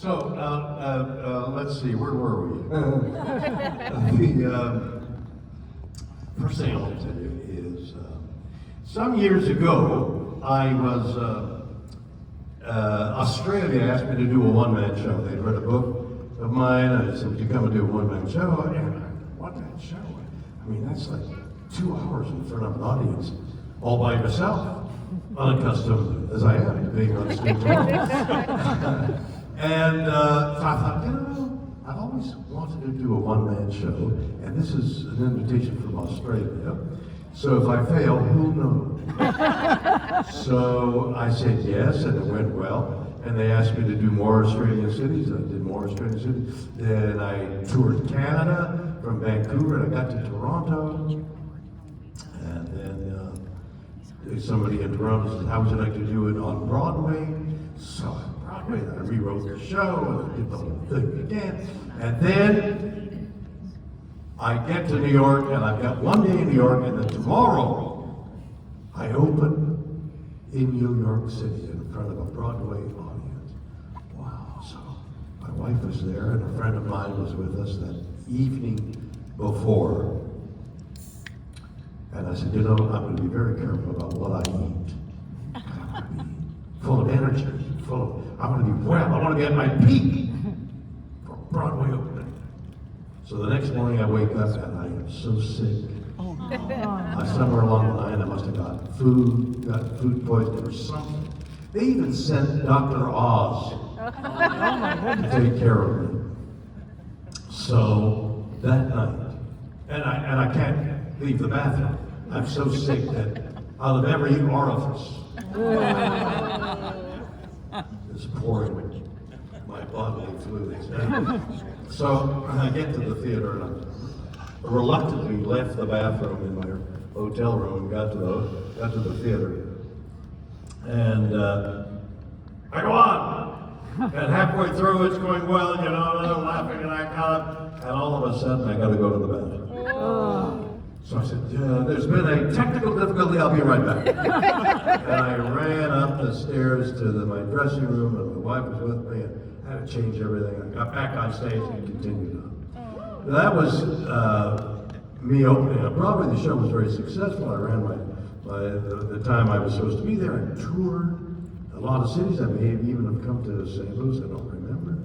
Let's see, where were we? The first thing I want to tell you is, some years ago, I was, Australia asked me to do a one-man show. They'd read a book of mine, and I said, would you come and do a one-man show? And one-man show? I mean, that's like 2 hours in front of an audience, all by yourself, unaccustomed as I am to being on stage alone. And so I thought, I've always wanted to do a one-man show, and this is an invitation from Australia. So if I fail, who'll know? So I said yes, and it went well. And they asked me to do more Australian cities. I did more Australian cities. Then I toured Canada from Vancouver, and I got to Toronto. And then somebody in Toronto said, how would you like to do it on Broadway? So on Broadway, I rewrote the show, and did the whole thing again. And then I get to New York, and I've got one day in New York, and then tomorrow I open in New York City in front of a Broadway audience. Wow, so my wife was there, and a friend of mine was with us that evening before. And I said, I'm going to be very careful about what I eat. I'm going to be full of energy, I'm going to be well, I want to be at my peak for Broadway opening. So the next morning I wake up and I am so sick. Somewhere along the line I must have got food poisoning or something. They even sent Dr. Oz to take care of me. So that night, and I can't leave the bathroom. I'm so sick that out of every orifice is pouring my bodily fluids. So I get to the theater and I reluctantly left the bathroom in my hotel room and got to the theater. And I go on. And halfway through it's going well, and I'm laughing and I and all of a sudden I got to go to the bathroom. So I said, there's been a technical difficulty, I'll be right back. And I ran up the stairs to my dressing room, and my wife was with me, and I had to change everything. I got back on stage and continued on. That was me opening up Broadway. The show was very successful. I ran the time I was supposed to be there. I toured a lot of cities. I may even have come to St. Louis, I don't remember.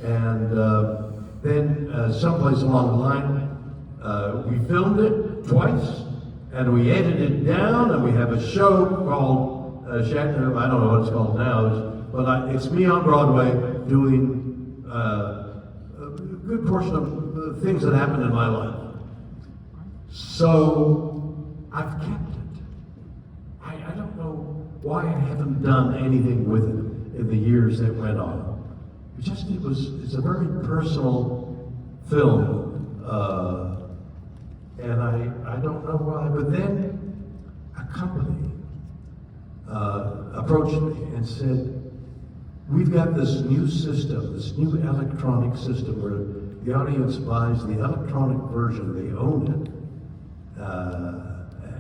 And then someplace along the line, we filmed it twice, and we edited it down, and we have a show called Shatner. I don't know what it's called now, but it's me on Broadway doing a good portion of the things that happened in my life. So I've kept it. I don't know why I haven't done anything with it in the years that went on. It's a very personal film. And I don't know why, but then a company approached me and said, we've got this new system, this new electronic system where the audience buys the electronic version, they own it,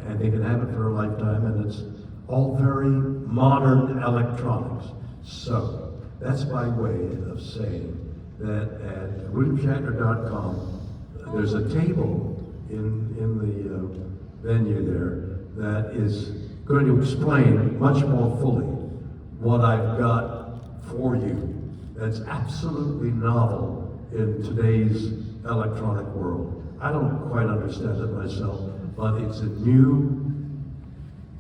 and they can have it for a lifetime, and it's all very modern electronics. So that's my way of saying that at WilliamShatner.com, there's a table in the venue there that is going to explain much more fully what I've got for you that's absolutely novel in today's electronic world. I don't quite understand it myself, but it's a new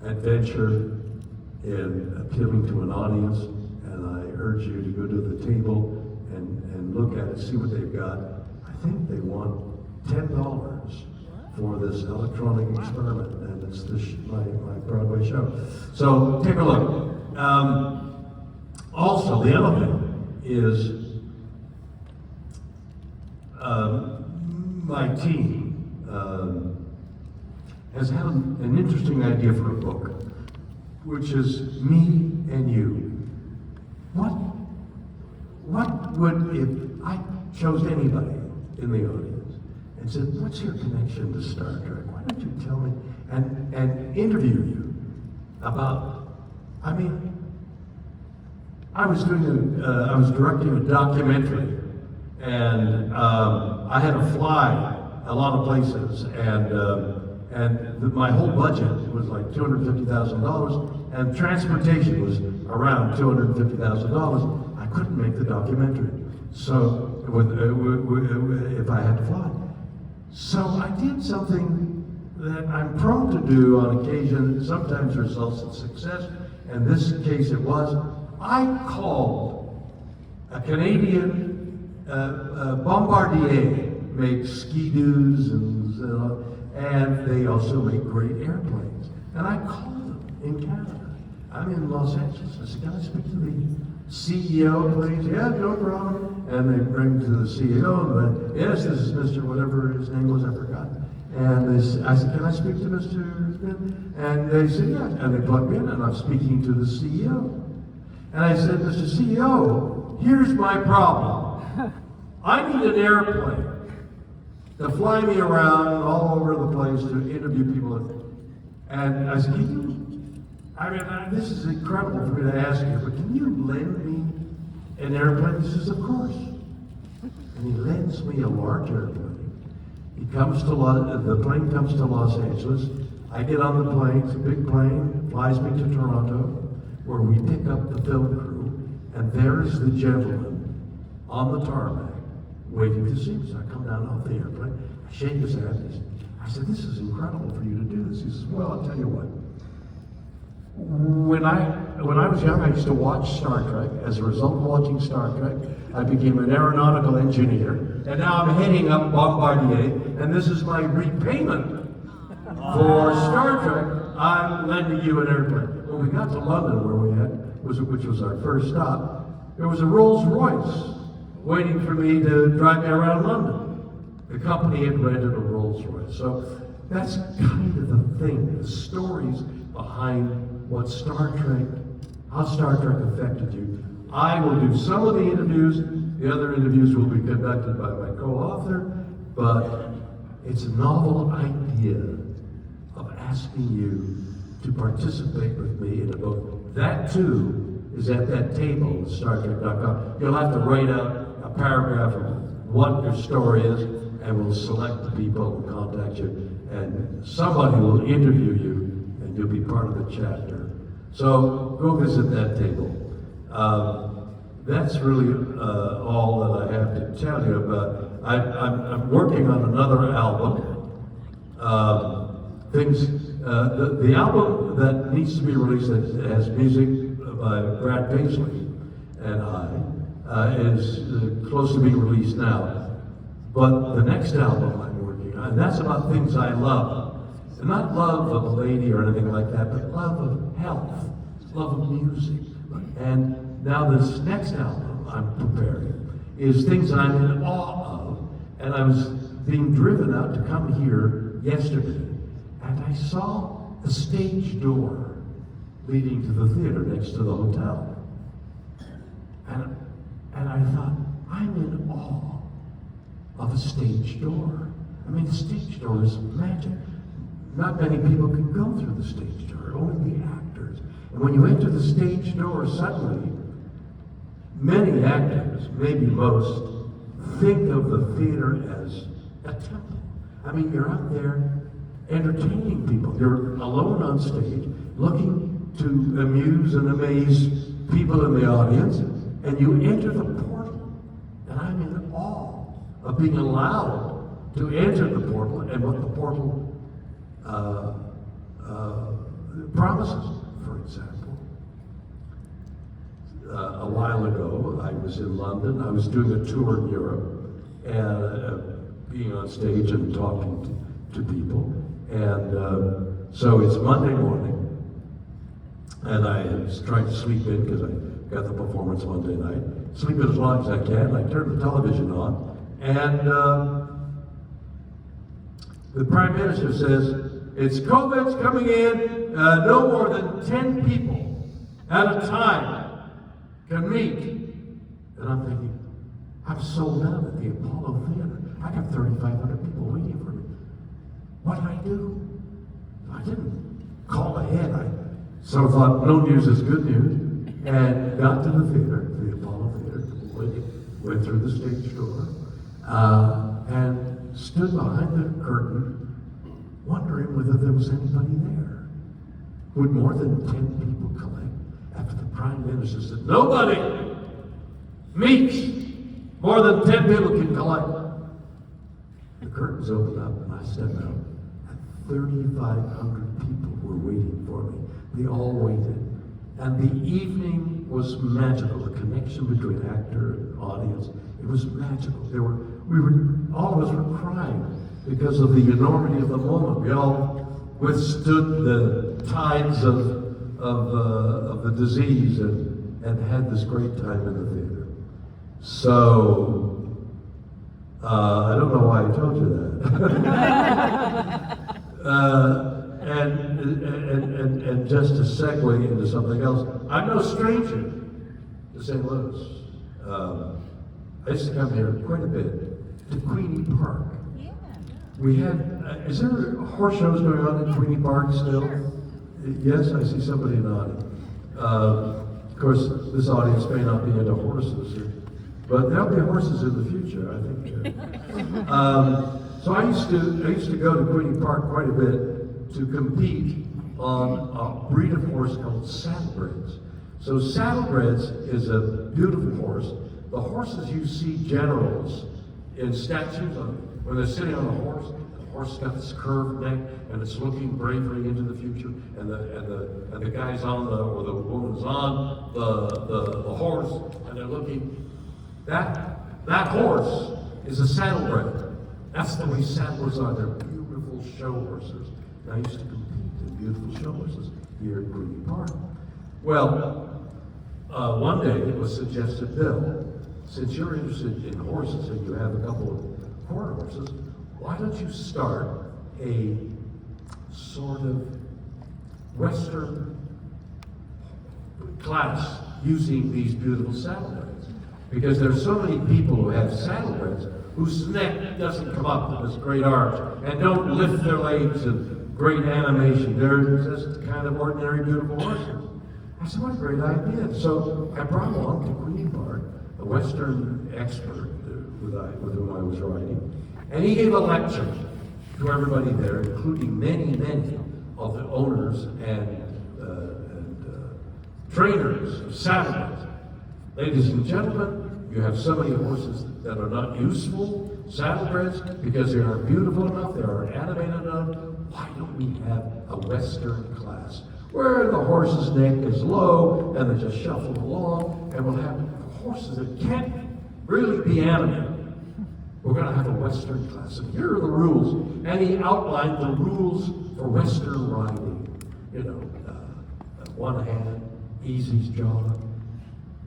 adventure in appealing to an audience, and I urge you to go to the table and look at it, see what they've got. I think they want $10 for this electronic experiment, and it's my Broadway show. So take a look. Also, the other thing is my team has had an interesting idea for a book, which is me and you. What would, if I chose anybody in the audience and said, what's your connection to Star Trek? Why don't you tell me, and interview you about, I I was directing a documentary, and I had to fly a lot of places, and my whole budget was like $250,000, and transportation was around $250,000. I couldn't make the documentary, so if I had to fly. So I did something that I'm prone to do on occasion, sometimes results in success. In this case it was, I called a Canadian Bombardier, makes ski-doos and they also make great airplanes. And I called them in Canada. I'm in Los Angeles. I said, can I speak to the CEO, please? Yeah, no problem. And they bring to the CEO, and yes, this is Mr. whatever his name was, I forgot. And I said, can I speak to Mr. Smith? And they said, yes. And they plugged me in, and I'm speaking to the CEO. And I said, Mr. CEO, here's my problem. I need an airplane to fly me around all over the place to interview people. And I said, this is incredible for me to ask you, but can you lend me an airplane? He says, of course. And he lends me a large airplane. The plane comes to Los Angeles. I get on the plane, it's a big plane, flies me to Toronto, where we pick up the film crew, and there's the gentleman on the tarmac waiting to see me. So I come down off the airplane, I shake his hand, I said, this is incredible for you to do this. He says, well, I'll tell you what. When I was young, I used to watch Star Trek. As a result of watching Star Trek, I became an aeronautical engineer, and now I'm heading up Bombardier, and this is my repayment for Star Trek. I'm lending you an airplane. When we got to London, which was our first stop, there was a Rolls Royce waiting for me to drive me around London. The company had rented a Rolls Royce. So that's kind of the thing, the stories behind what how Star Trek affected you. I will do some of the interviews. The other interviews will be conducted by my co-author, but it's a novel idea of asking you to participate with me in a book. That too is at that table at StarTrek.com. You'll have to write out a paragraph of what your story is, and we'll select the people and contact you, and somebody will interview you, and you'll be part of the chapter. So go visit that table. That's really all that I have to tell you about. I'm working on another album. The album that needs to be released that has music by Brad Paisley and I is close to being released now. But the next album I'm working on, and that's about things I love. And not love of a lady or anything like that, but love of health, love of music. And now this next album I'm preparing is things I'm in awe of. And I was being driven out to come here yesterday, and I saw a stage door leading to the theater next to the hotel. And I thought, I'm in awe of a stage door. I mean, the stage door is magic. Not many people can go through the stage door, only the actors. And when you enter the stage door, suddenly, many actors, maybe most, think of the theater as a temple. I mean, you're out there entertaining people. You're alone on stage, looking to amuse and amaze people in the audience, and you enter the portal. And I'm in awe of being allowed to enter the portal and what the portal promises. For example, a while ago, I was in London. I was doing a tour in Europe, and being on stage and talking to people. And so it's Monday morning, and I was trying to sleep in because I got the performance Monday night. Sleep as long as I can. I turned the television on, and the Prime Minister says, it's COVID's coming in, no more than 10 people at a time can meet. And I'm thinking, I'm sold out at the Apollo Theater. I got 3,500 people waiting for me. What did I do? I didn't call ahead. I sort of thought, no news is good news. and got to the theater, the Apollo Theater, went through the stage door, and stood behind the curtain, wondering whether there was anybody there. Would more than 10 people collect after the Prime Minister said, nobody meets more than 10 people can collect? The curtains opened up and I stepped out, and 3,500 people were waiting for me. They all waited. And the evening was magical. The connection between actor and audience, it was magical. All of us were crying because of the enormity of the moment. We all withstood the tides of the disease and had this great time in the theater. So, I don't know why I told you that. And just to segue into something else, I'm no stranger to St. Louis. I used to come here quite a bit to Queenie Park. Yeah. We had, is there horse shows going on in Queenie Park still? Sure. Yes, I see somebody nodding. Of course, this audience may not be into horses, but there'll be horses in the future, I think. So I used to go to Queenie Park quite a bit to compete on a breed of horse called saddlebreds. So saddlebreds is a beautiful horse. The horses you see generals in statues when they're sitting on a horse. The horse got this curved neck and it's looking bravely into the future, and the guy's on or the woman's on the horse, and they're looking. That horse is a saddlebred. That's the way saddlers are. They're beautiful show horses. And I used to compete in beautiful show horses here at Queenie Park. Well, one day it was suggested, Bill, since you're interested in horses and you have a couple of quarter horses, why don't you start a sort of Western class using these beautiful saddlebreds? Because there's so many people who have saddlebreds whose neck doesn't come up in this great arch and don't lift their legs and great animation. They're just kind of ordinary, beautiful horses. I said, what a great idea. So I brought along to Queenie Park a Western expert with whom I was riding, and he gave a lecture to everybody there, including many of the owners and trainers of saddlebreds. Ladies and gentlemen, you have so many horses that are not useful, saddlebreds, because they aren't beautiful enough, they aren't animated enough. Why don't we have a Western class where the horse's neck is low and they just shuffle along, and we'll have horses that can't really be animated. We're going to have a Western class, and here are the rules. And he outlined the rules for Western riding. You know, one hand, easy's jog,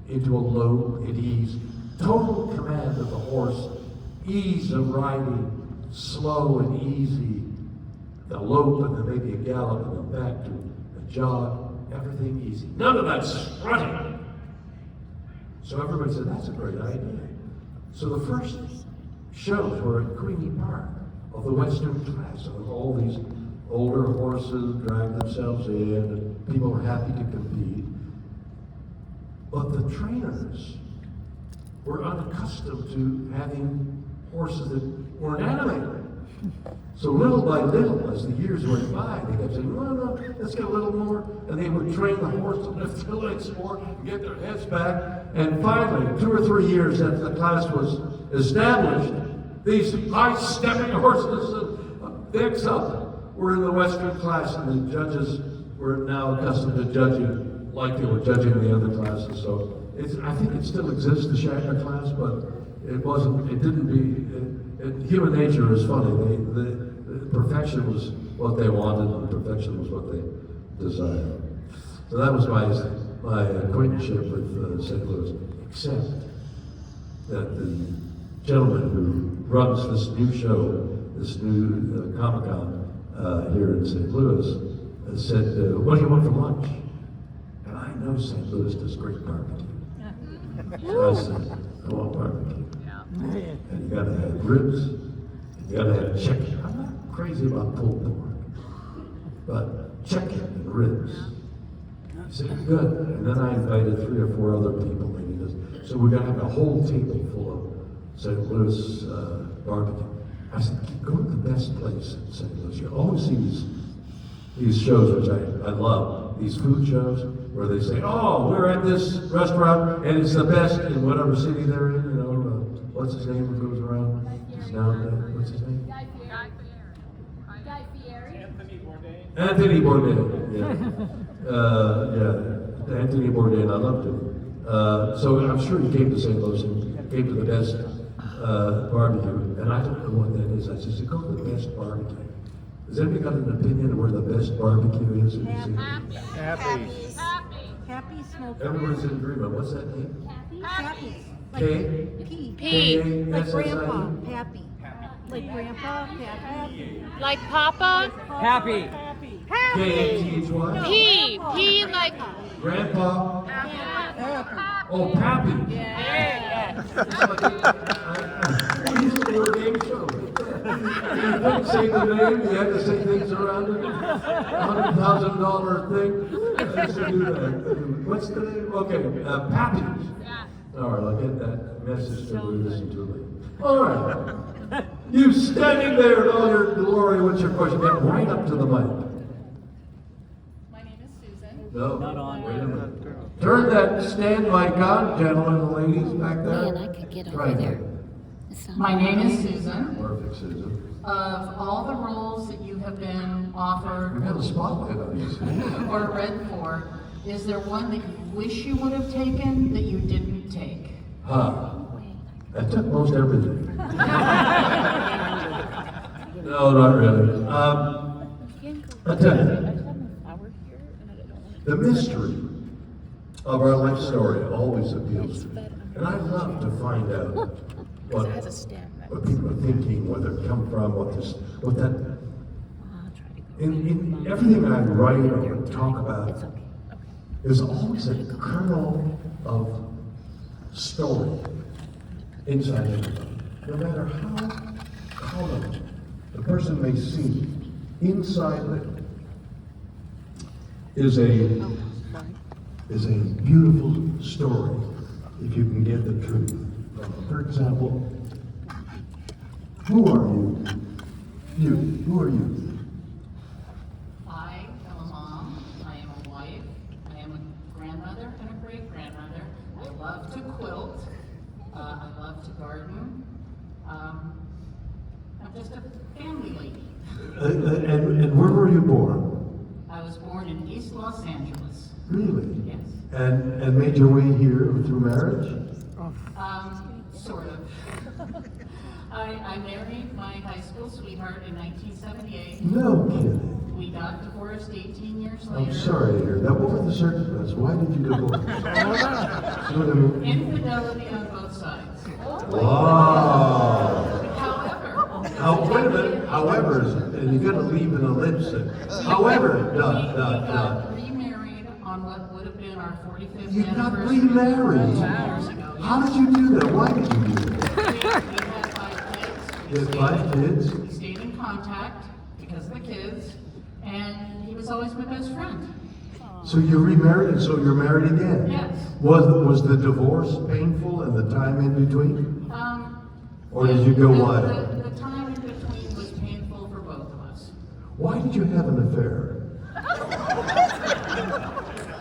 into a lope at ease, total command of the horse, ease of riding, slow and easy, the lope and then maybe a gallop and then back to a jog, everything easy. None of that strutting. So everybody said, that's a great idea. So the first shows were at Queenie Park of the Western class, and all these older horses dragged themselves in, and people were happy to compete. But the trainers were unaccustomed to having horses that weren't animated. So little by little, as the years went by, they kept saying, no, let's get a little more. And they would train the horse to lift their legs more and get their heads back. And finally, 2 or 3 years after the class was established, these high-stepping horses, necks up, were in the Western class, and the judges were now accustomed to judging like they were judging the other classes. So I think it still exists, the Shatner class, but human nature is funny. The perfection was what they wanted, and perfection was what they desired. So that was my acquaintanceship with St. Louis, except that the gentleman who runs this new show, this new Comic-Con here in St. Louis, said, what do you want for lunch? And I know St. Louis does great barbecue. So I said, I want barbecue. And you gotta have ribs, you gotta have chicken. I'm not crazy about pulled pork, but chicken and ribs. I said, good. And then I invited 3 or 4 other people. And he goes, so we're going to have a whole table full of St. Louis barbecue. I said, go to the best place in St. Louis. You always see these shows, which I love, these food shows, where they say, oh, we're at this restaurant, and it's the best in whatever city they're in, you know, what's his name who goes around? He's now dead. What's his name? Guy Fieri. Anthony Bourdain, yeah. Yeah, Anthony Bourdain, I loved him. So I'm sure he came to St. Louis and came to the best barbecue, and I don't know what that is. I said, go to the best barbecue. Has anybody got an opinion of where the best barbecue is? Happy smoke. Everyone's in agreement. What's that name? Happy. K? P. Like K-A-S-S-I-E? grandpa. Happy. Like grandpa. Happy. Like Papa? Happy. K-A-T-H-Y? P like Grandpa? Oh, Pappy. yeah. We used to do a game show. You didn't say the name, you had to say things around it. $100,000 thing. I used to do that. What's the name? Okay, Pappy. All right, I'll get that message to listen to me. All right. You standing there in all your glory, what's your question? Get right up to the mic. My name is Susan. No, Not on. wait a minute. Turn that stand mic on, gentlemen and ladies back there. Man, I could get Try over that. there. It's not My name is Susan. Perfect, Susan. Of all the roles that you have been offered We have a spotlight on you. or read for, is there one that you wish you would have taken that you didn't take? Huh. I took most everything. No, not really. I tell you, the mystery of our life story always appeals to me. And I love to find out what people are thinking, where they come from, what that. In everything I write or talk about, there's always a kernel of story inside everybody. No matter how common the person may seem, inside it is a beautiful story if you can get the truth. For example, who are you? You. Who are you? I am a mom, I am a wife, I am a grandmother and a great-grandmother. I love to quilt, I love to garden. I'm just a family lady. And where were you born? I was born in East Los Angeles. Really? Yes. And made your way here through marriage? Sort of. I married my high school sweetheart in 1978. No kidding. We got divorced 18 years later. I'm sorry to hear that. What were the circumstances? Why did you divorce? See what I mean? Infidelity on both sides. Wow. However, Wait a minute. However, and you got to leave an ellipsis. However, we got remarried on what would have been our 45th You got anniversary. remarried? 2 years ago. How did you do that? Why did you do that? We had 5 kids. You had 5 kids? We stayed in contact because of the kids, and he was always my best friend. So you remarried, and so you're married again? Yes. Was the divorce painful and the time in between? Or did you go wild? The time in between was painful for both of us. Why did you have an affair?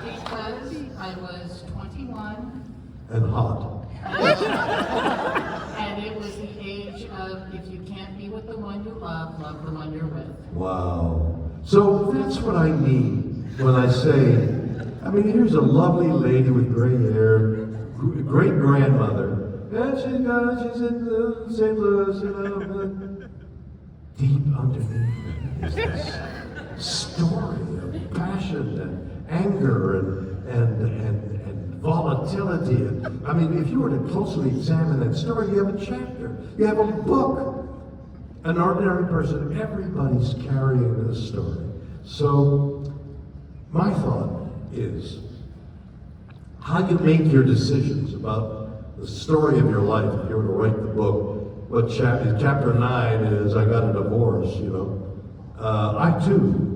Because I was 21, And hot. and it was the age of if you can't be with the one you love, love the one you're with. Wow. So that's what I mean when I say, I mean, here's a lovely lady with gray hair, great grandmother, and she's in St. Louis, you know. Deep underneath is this story of passion and anger and volatility. And, I mean, if you were to closely examine that story, you have a chapter, you have a book. An ordinary person, everybody's carrying this story. So, my thought is, how you make your decisions about the story of your life, if you were to write the book, what chapter 9 is, I got a divorce, you know. I too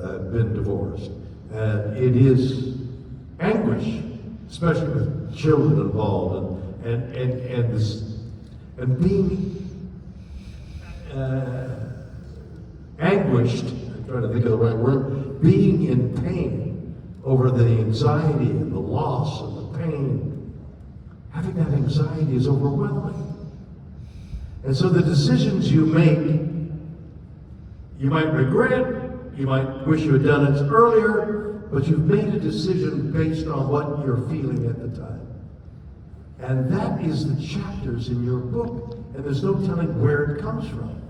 have been divorced. And it is anguish, especially with children involved, and being anguished, I'm trying to think of the right word, being in pain over the anxiety and the loss and the pain. Having that anxiety is overwhelming. And so the decisions you make, you might regret, you might wish you had done it earlier, but you've made a decision based on what you're feeling at the time. And that is the chapters in your book, and there's no telling where it comes from.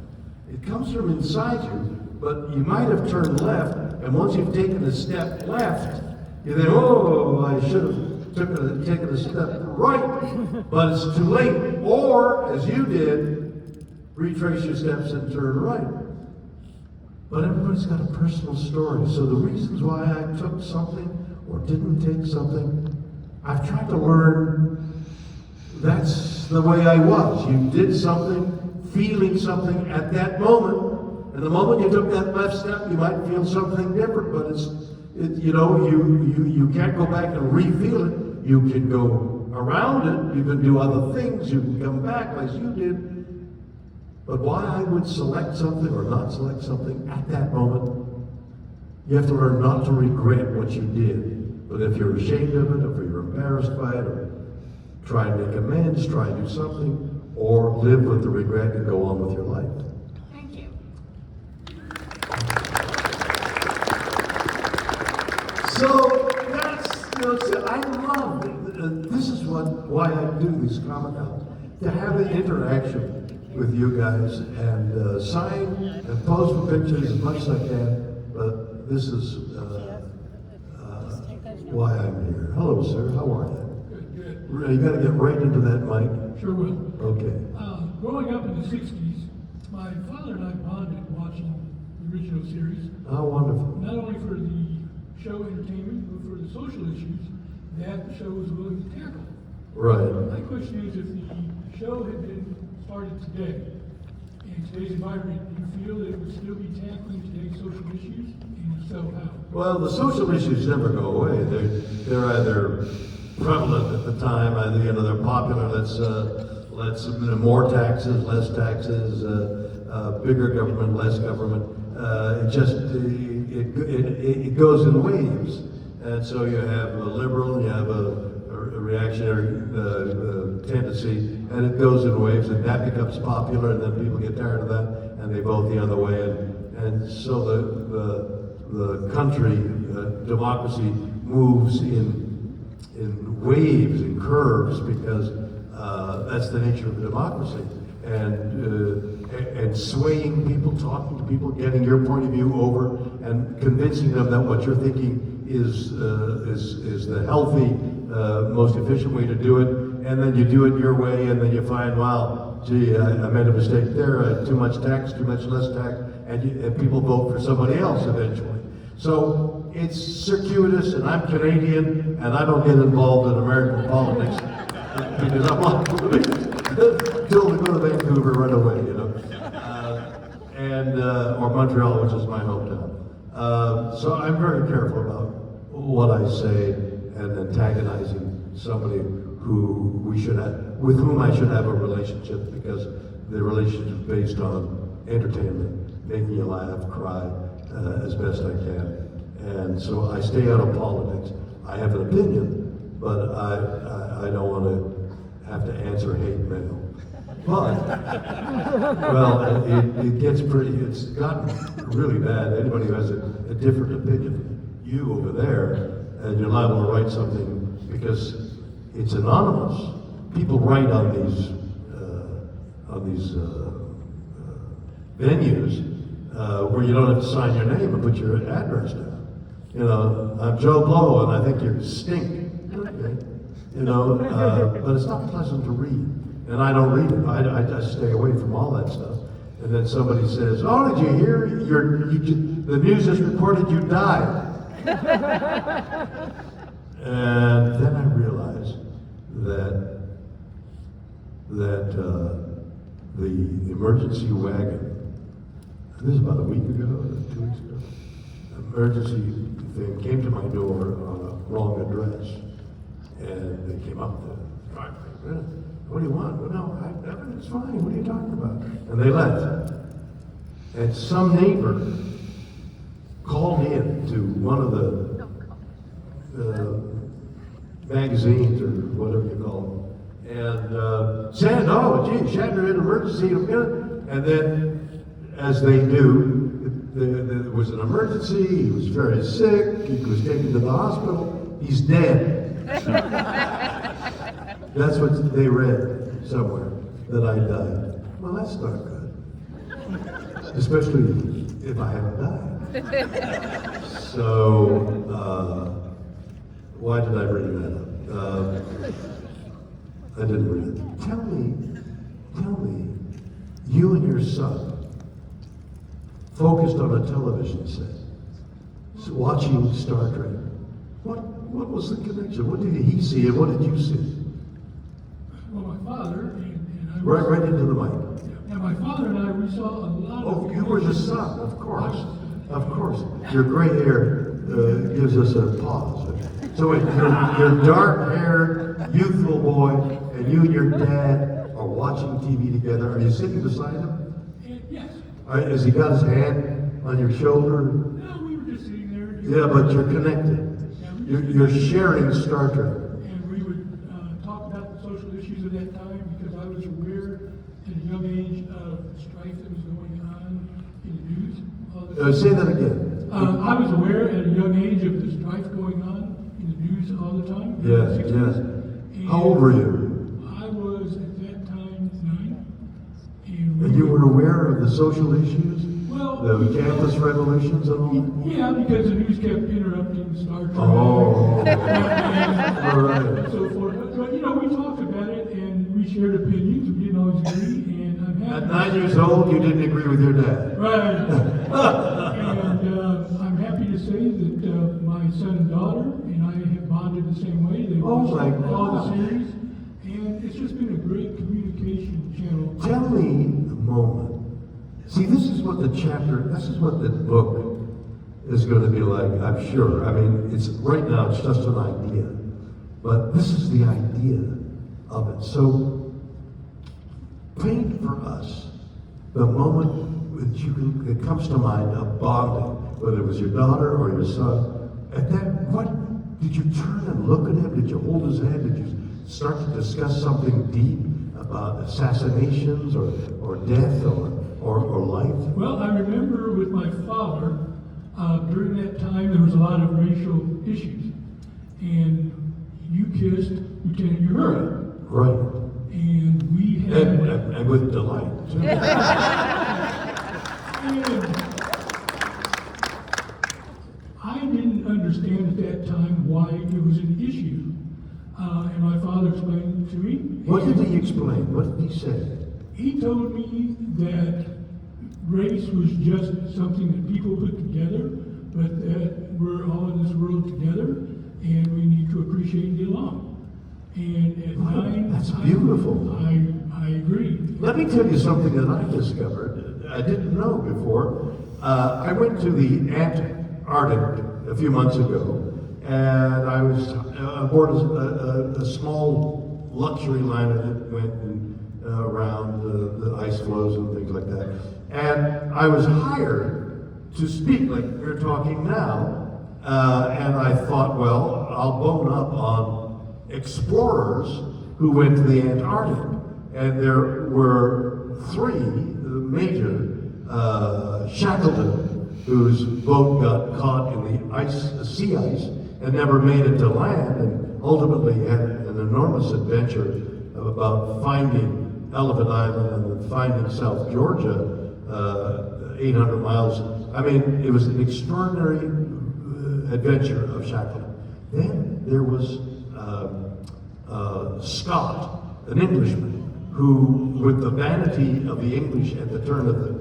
It comes from inside you, but you might have turned left, and once you've taken a step left, you think, oh, I should have taken a step right, but it's too late. Or, as you did, retrace your steps and turn right. But everybody's got a personal story, so the reasons why I took something or didn't take something, I've tried to learn that's the way I was. You did something, feeling something at that moment, and the moment you took that left step, you might feel something different, but you can't go back and re-feel it. You can go around it, you can do other things, you can come back as you did. But why I would select something or not select something at that moment, you have to learn not to regret what you did. But if you're ashamed of it, or if you're embarrassed by it, or try and make amends, try and do something, or live with the regret and go on with your life. Thank you. So that's, I love, this is why I do these comic cons, to have an interaction with you guys and sign and pose for pictures as much as I can, but this is why I'm here. Hello, sir, how are you? Good. You gotta get right into that mic. Sure will. Okay. Growing up in the 60s, my father and I bonded watching the original series, How wonderful. not only for the show entertainment, but for the social issues that the show was willing to tackle. Right. My question is, if the show had been started today, in today's environment, do you feel that it would still be tackling today's social issues? And if so, how? Well, the social issues never go away. They're either prevalent at the time, either they're popular. Let's more taxes, less taxes, bigger government, less government. It goes in waves, and so you have a liberal, you have a reactionary tendency, and it goes in waves, and that becomes popular, and then people get tired of that, and they vote the other way, and so the country, democracy moves in waves and curves because that's the nature of democracy, and swaying people, talking to people, getting your point of view over, and convincing them that what you're thinking is the healthy, most efficient way to do it, and then you do it your way, and then you find, wow, gee, I made a mistake there, I had too much tax, too much less tax, and people vote for somebody else eventually. So it's circuitous, and I'm Canadian, and I don't get involved in American politics because I'm not till to go to Vancouver right away, or Montreal, which is my hometown. So I'm very careful about what I say and antagonizing somebody with whom I should have a relationship, because the relationship is based on entertainment, making you laugh, cry, as best I can. And so I stay out of politics. I have an opinion, but I don't want to have to answer hate mail. But, well, it's gotten really bad. Anybody who has a different opinion than you over there, and you're liable to write something because it's anonymous. People write on these venues where you don't have to sign your name and put your address down. I'm Joe Blow, and I think you stink. Okay? But it's not pleasant to read. And I don't read it. I just stay away from all that stuff. And then somebody says, "Oh, did you hear? The news has reported you died." And then I realized that the emergency wagon. This is about a week ago, 2 weeks ago. Emergency thing came to my door on a wrong address. And they came up the driveway. What do you want? Well, no, everything's fine. What are you talking about? And they left. And some neighbor called in to one of the magazines or whatever you call them, and said, "Oh, gee, Shatner had an emergency." And then, as they do, there was an emergency. He was very sick. He was taken to the hospital. He's dead. That's what they read somewhere, that I died. Well, that's not good, especially if I haven't died. So, why did I bring that up? I didn't read it. Tell me, you and your son focused on a television set, watching Star Trek. What was the connection? What did he see and what did you see? Well, my father and I. Right into the mic. And my father and I, we saw a lot of. Oh, you were the son, of course. Of course. Your gray hair gives us a pause. So your dark-haired, youthful boy, and you and your dad are watching TV together. Are you sitting beside him? Yes. Has he got his hand on your shoulder? No, we were just sitting there. Yeah, but you're connected. You're sharing Star Trek. And we would talk about the social issues of that time because I was aware at a young age of the strife that was going on in the news. All the Say that again. I was aware at a young age of the strife going on in the news all the time. in the Yes, 60s. yes. And How old were you? I was at that time 9. And, And you were aware of the social issues? Well, The campus revolutions and all that? yeah, because the news kept interrupting Star Trek. Oh. And All right. so forth. But, we talked about it and we shared opinions. We didn't always agree. And I'm happy. At 9 years old, you didn't agree with your dad. Right. And I'm happy to say that my son and daughter and I have bonded the same way. They Oh, watched my all the God. series. And it's just been a great communication channel. Tell me a moment. See, this is what the book is going to be like, I'm sure. I mean, right now it's just an idea. But this is the idea of it. So, paint for us the moment that comes to mind of bonding, whether it was your daughter or your son. At that, what did you turn and look at him? Did you hold his hand? Did you start to discuss something deep about assassinations or death or life? Well, I remember with my father, during that time there was a lot of racial issues. And you kissed Lieutenant Uhura. Right. And we had... And with delight, too. And I didn't understand at that time why it was an issue. And my father explained it to me. What did he explain? What did he say? He told me that race was just something that people put together, but that we're all in this world together, and we need to appreciate and get along. And at 9, That's beautiful. I agree. Let me tell you something that I discovered. I didn't know before. I went to the Antarctic a few months ago, and I was aboard a small luxury liner that went around the ice floes and things like that. And I was hired to speak like we're talking now. And I thought, well, I'll bone up on explorers who went to the Antarctic. And there were 3 major, Shackleton, whose boat got caught in the sea ice and never made it to land, and ultimately had an enormous adventure about finding Elephant Island and then finding South Georgia, 800 miles. I mean, it was an extraordinary adventure of Shackleton. Then there was Scott, an Englishman, who, with the vanity of the English at the turn of the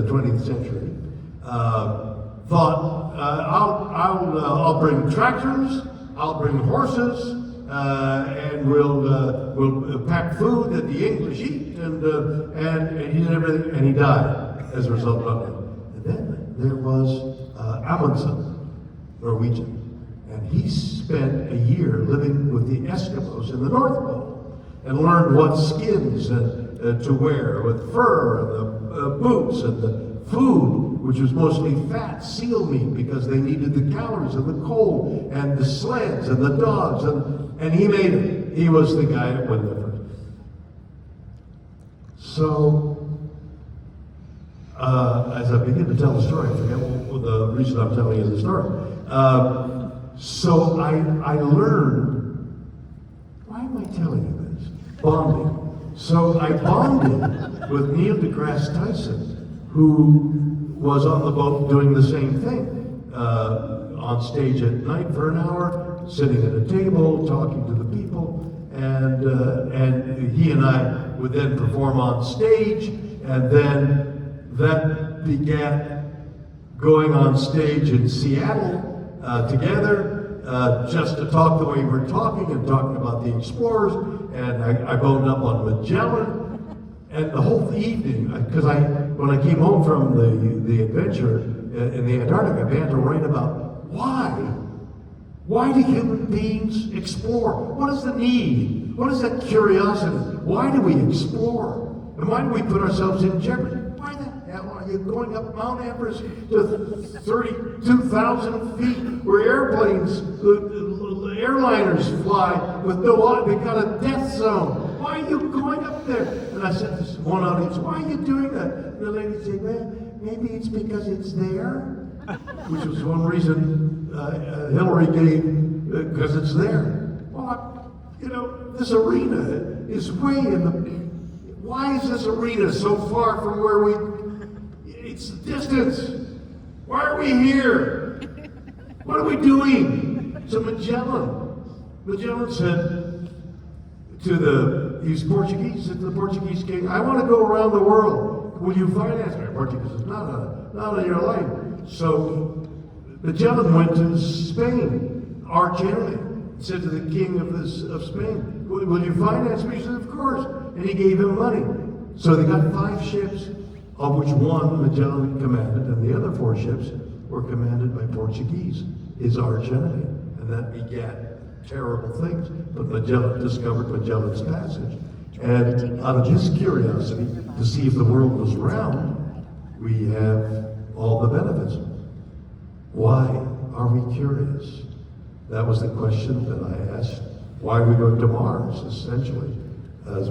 20th century, thought, I'll bring tractors, I'll bring horses, and we'll pack food that the English eat, and he did everything, and he died as a result of it. And then there was Amundsen, Norwegian. And he spent a year living with the Eskimos in the North Pole and learned what skins to wear with fur and the boots and the food, which was mostly fat seal meat because they needed the calories and the cold and the sleds and the dogs. And he made it. He was the guy that went there first. So, as I begin to tell the story, I forget what the reason I'm telling you the story. So I learned, why am I telling you this? Bonding. So I bonded with Neil deGrasse Tyson, who was on the boat doing the same thing, on stage at night for an hour, sitting at a table, talking to the people, and he and I would then perform on stage, and then that began going on stage in Seattle together, just to talk the way we're talking and talking about the explorers, and I boned up on Magellan, and the whole evening, because when I came home from the adventure in the Antarctic, I began to write about why do human beings explore? What is the need? What is that curiosity? Why do we explore? And why do we put ourselves in jeopardy? Why the hell are you going up Mount Everest to 32,000 feet where airplanes, airliners fly with no, they got a death zone? Why are you going up there? And I said to this one audience, why are you doing that? And the lady said, well, maybe it's because it's there, which was one reason Hillary gave, because it's there. Well, this arena is way in the, why is this arena so far from where it's distance. Why are we here? What are we doing? So Magellan said to he's Portuguese, said to the Portuguese king, I want to go around the world. Will you finance me? Portuguese says, not on your life. So Magellan went to Spain, arch enemy, said to the king of Spain, will you finance me? He said, of course. And he gave him money. So they got 5 ships, of which one Magellan commanded, and the other 4 ships were commanded by Portuguese, his arch enemy. And that begat terrible things. But Magellan discovered Magellan's Passage. And out of his curiosity to see if the world was round, we have all the benefits. Why are we curious? That was the question that I asked. Why are we going to Mars, essentially, is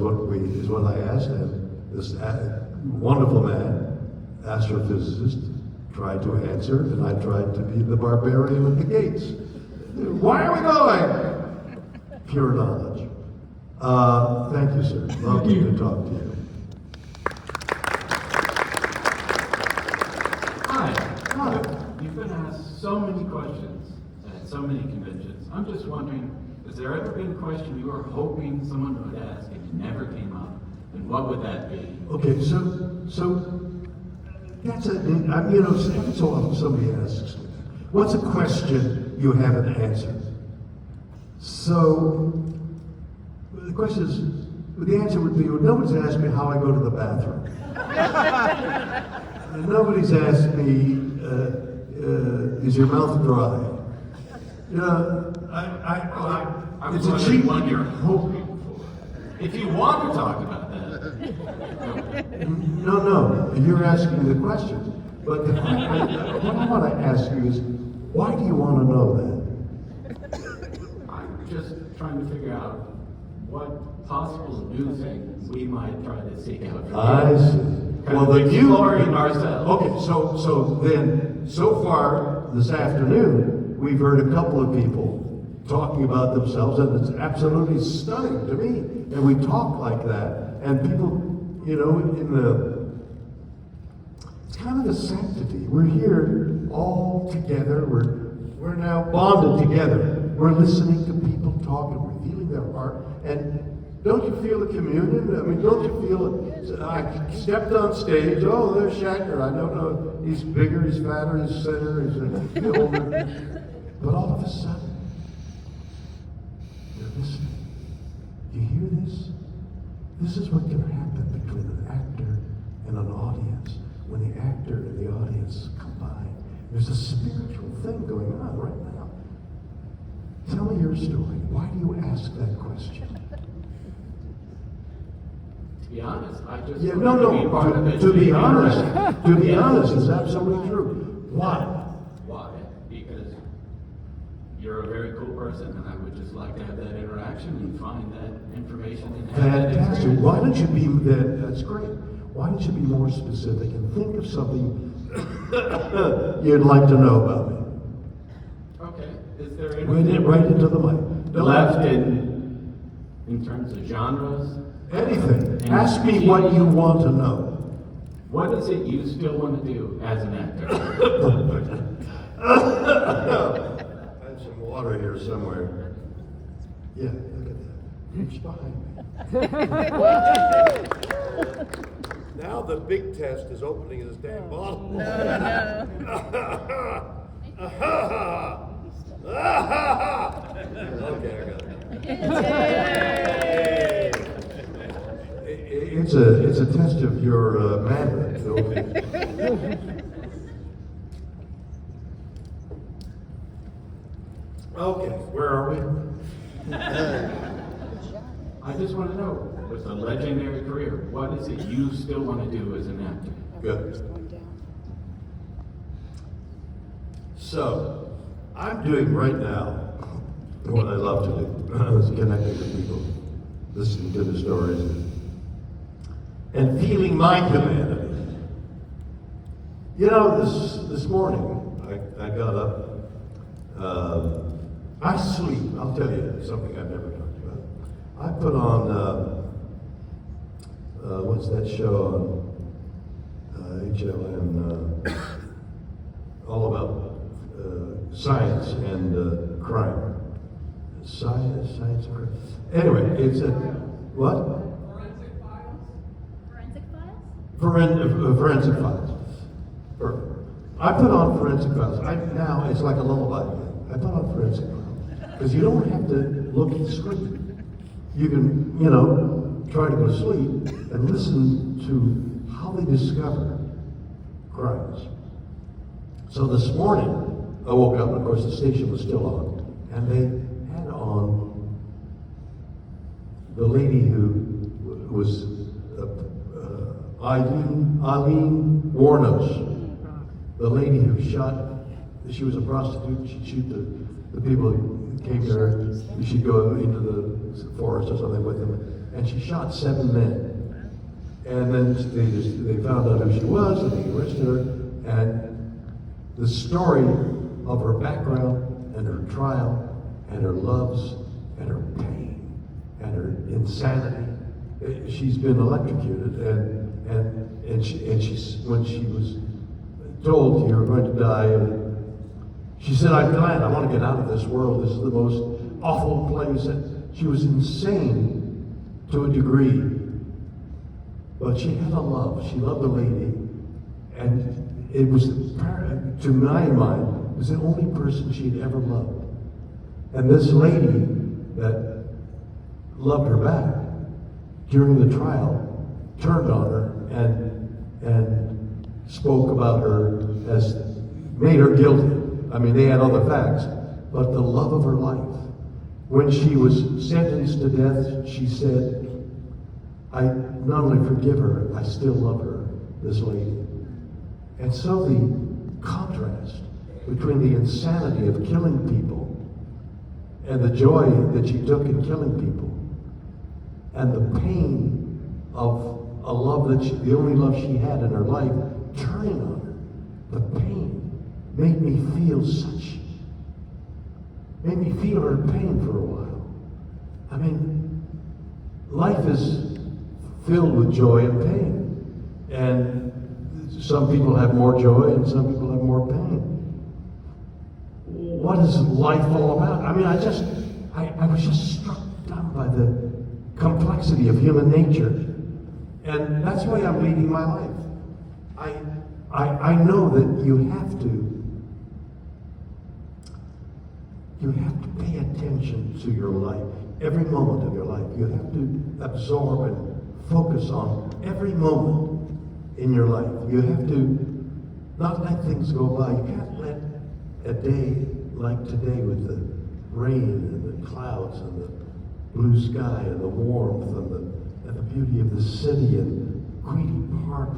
what I asked him. This wonderful man, astrophysicist, tried to answer, and I tried to be the barbarian at the gates. Why are we going? Pure knowledge. Thank you, sir. Lovely to talk to you. Hi. You've been asked so many questions at so many conventions. I'm just wondering, has there ever been a question you were hoping someone would ask and it never came up? And what would that be? Okay, so that's every so often somebody asks me, what's a question you haven't answered? So the question is, the answer would be, nobody's asked me how I go to the bathroom. And nobody's asked me, is your mouth dry? I was it's a wondering cheap what you're hoping for. If you want to talk about that. No, you're asking the question. But what I want to ask you is, why do you want to know that? I'm just trying to figure out what possible new things we might try to seek out. I see. Well, the exploring ourselves. Okay, so far this afternoon, we've heard a couple of people talking about themselves, and it's absolutely stunning to me. And we talk like that, and people, it's kind of the sanctity. We're here all together. We're now bonded together. We're listening to people talk and revealing their heart. And don't you feel the communion? I mean, don't you feel it? I stepped on stage. Oh, there's Shatner. I don't know. He's bigger, he's fatter, he's thinner, he's older. But all of a sudden, you're listening. You hear this? This is what can happen between an actor and an audience when the actor and the audience combine. There's a spiritual thing going on right now. Tell me your story. Why do you ask that question? To be honest, I just Yeah, wanted no, to be part of no. it. To be honest, it's absolutely true. Why? Why? Because you're a very cool person, and I would just like to have that interaction and find that information and have that Fantastic. experience. Why don't you be that? That's great. Why don't you be more specific and think of something you'd like to know about me? Okay. Is there Right, anything right into the mic. left in terms of genres? Anything. Ask me what you want to know. What is it you still want to do as an actor? I have some water here somewhere. Yeah, look at that. Who's behind me? Now the big test is opening this damn bottle. Okay, I got it. It's a test of your manhood, Phil. Okay, where are we? I just want to know, with a legendary career, what is it you still want to do as an actor? Good. So, I'm doing right now what I love to do, is connecting with people, listening to the stories, and feeling my humanity. You know, this morning, I got up. I sleep. I'll tell you something I've never talked about. I put on, what's that show on HLN? All about science and crime. Science and crime. Anyway, it's a, what? Forensic files. Perfect. I put on forensic files. Now it's like a lullaby. I put on forensic files because you don't have to look at the screen. You can, try to go to sleep and listen to how they discover crimes. So this morning, I woke up. Of course, the station was still on, and they had on the lady who was Eileen Warnos, the lady who shot. She was a prostitute. She'd shoot the people who came to her. She'd go into the forest or something with them, and she shot 7 men. And then they found out who she was, and they arrested her. And the story of her background and her trial and her loves and her pain and her insanity. She's been electrocuted, and she's, when she was told you're going to die, she said, "I'm glad. I want to get out of this world. This is the most awful place." And she was insane to a degree, but she had a love. She loved the lady, and it was, to my mind, was the only person she had ever loved. And this lady that loved her back during the trial turned on her and spoke about her as, made her guilty. I mean, they had other facts, but the love of her life. When she was sentenced to death, she said, "I not only forgive her, I still love her," this lady. And so the contrast between the insanity of killing people and the joy that she took in killing people, and the pain of a love that the only love she had in her life, turning on her, the pain made me feel her pain for a while. I mean, life is filled with joy and pain. And some people have more joy and some people have more pain. What is life all about? I mean, I was just struck down by the complexity of human nature. And that's why I'm leading my life. I know that you have to pay attention to your life, every moment of your life. You have to absorb and focus on every moment in your life. You have to not let things go by. You can't let a day like today with the rain and the clouds and the blue sky and the warmth and the beauty of the city and Queenie Park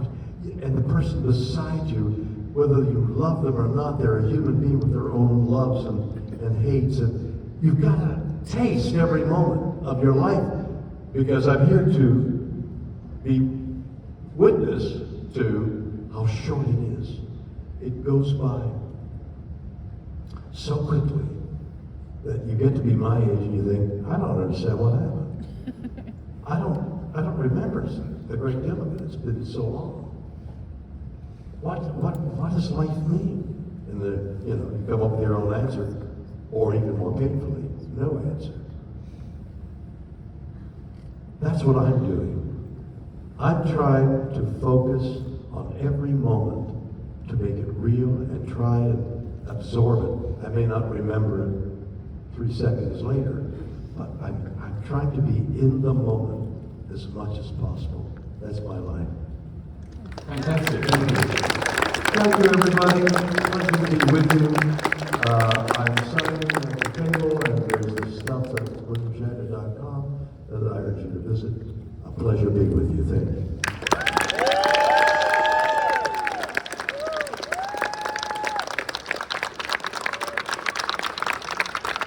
and the person beside you, whether you love them or not, they're a human being with their own loves and hates. And you've got to taste every moment of your life, because I'm here to be witness to how short it is. It goes by so quickly that you get to be my age and you think, I don't understand what happened. I don't remember a great deal of it. It's been so long. What does life mean? And you come up with your own answer, or even more painfully, no answer. That's what I'm doing. I'm trying to focus on every moment to make it real and try and absorb it. I may not remember it 3 seconds later, but I'm trying to be in the moment as much as possible. That's my life. Fantastic, thank you. Thank you, everybody. Pleasure to be with you. I'm signing at the table, and there's the stuff at WilliamShatner.com that I urge you to visit. A pleasure being with you. Thank you.